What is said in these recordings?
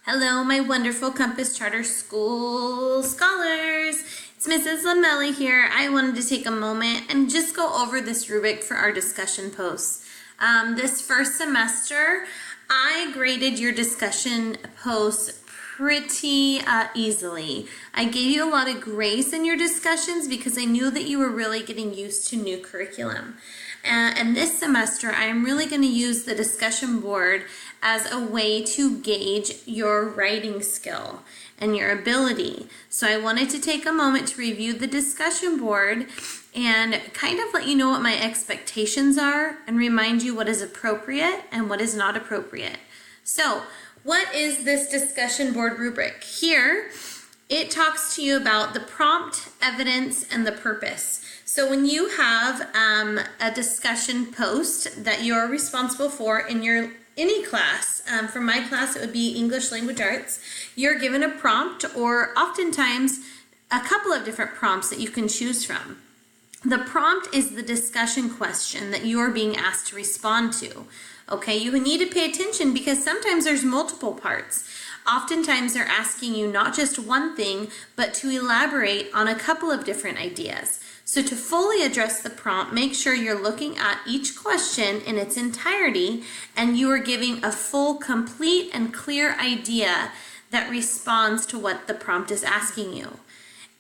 Hello, my wonderful Compass Charter School scholars. It's Mrs. Lamelli here. I wanted to take a moment and just go over this rubric for our discussion posts. This first semester, I graded your discussion posts pretty easily. I gave you a lot of grace in your discussions because I knew that you were really getting used to new curriculum. And this semester, I am really going to use the discussion board as a way to gauge your writing skill and your ability. So I wanted to take a moment to review the discussion board and kind of let you know what my expectations are and remind you what is appropriate and what is not appropriate. So, what is this discussion board rubric? Here, it talks to you about the prompt, evidence, and the purpose. So when you have a discussion post that you're responsible for in your any class, for my class it would be English Language Arts, you're given a prompt or oftentimes a couple of different prompts that you can choose from. The prompt is the discussion question that you're being asked to respond to. Okay, you need to pay attention because sometimes there's multiple parts. Oftentimes they're asking you not just one thing, but to elaborate on a couple of different ideas. So to fully address the prompt, make sure you're looking at each question in its entirety and you are giving a full, complete, and clear idea that responds to what the prompt is asking you.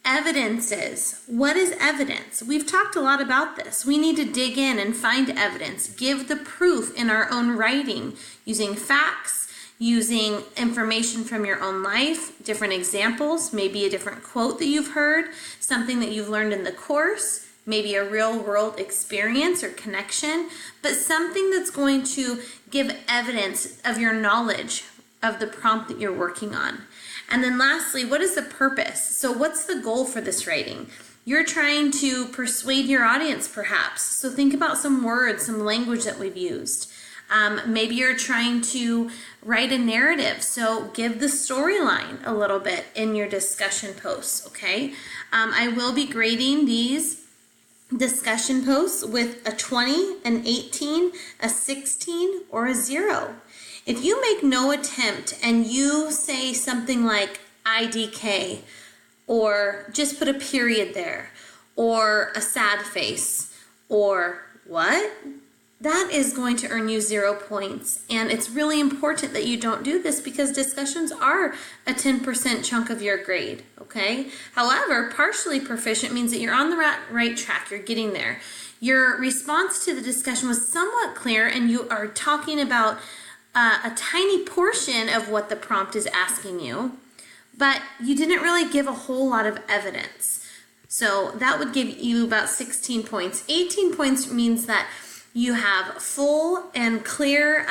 Evidences. What is evidence? We've talked a lot about this. We need to dig in and find evidence, give the proof in our own writing using facts, using information from your own life, different examples, maybe a different quote that you've heard, something that you've learned in the course, maybe a real world experience or connection, but something that's going to give evidence of your knowledge of the prompt that you're working on. And then lastly, what is the purpose? So what's the goal for this writing? You're trying to persuade your audience perhaps. So think about some words, some language that we've used. Maybe you're trying to write a narrative, so give the storyline a little bit in your discussion posts, okay? I will be grading these discussion posts with a 20, an 18, a 16, or a 0. If you make no attempt and you say something like IDK, or just put a period there, or a sad face, or what? That is going to earn you 0 points. And it's really important that you don't do this because discussions are a 10% chunk of your grade, okay? However, partially proficient means that you're on the right track, you're getting there. Your response to the discussion was somewhat clear and you are talking about a tiny portion of what the prompt is asking you, but you didn't really give a whole lot of evidence. So that would give you about 16 points. 18 points means that you have full and clear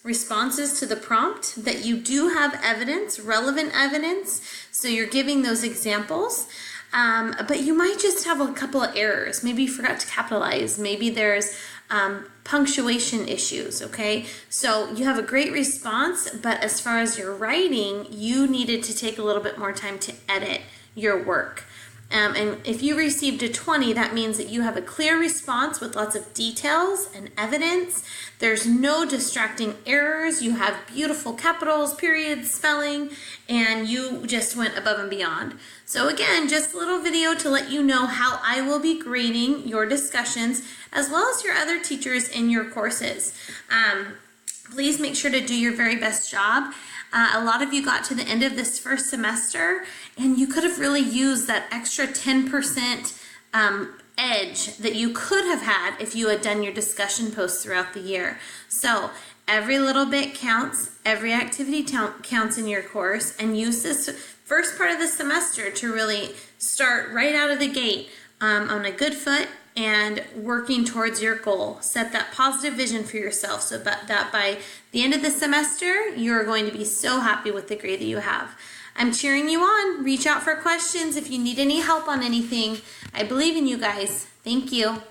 responses to the prompt, that you do have evidence, relevant evidence, so you're giving those examples, but you might just have a couple of errors. Maybe you forgot to capitalize, maybe there's punctuation issues, okay? So you have a great response, but as far as your writing, you needed to take a little bit more time to edit your work. And if you received a 20, that means that you have a clear response with lots of details and evidence. There's no distracting errors. You have beautiful capitals, periods, spelling, and you just went above and beyond. So again, just a little video to let you know how I will be grading your discussions as well as your other teachers in your courses. Please make sure to do your very best job. A lot of you got to the end of this first semester and you could have really used that extra 10% edge that you could have had if you had done your discussion posts throughout the year. So every little bit counts, every activity counts in your course, and use this first part of the semester to really start right out of the gate on a good foot and working towards your goal. Set that positive vision for yourself so that by the end of the semester, you're going to be so happy with the grade that you have. I'm cheering you on. Reach out for questions if you need any help on anything. I believe in you guys. Thank you.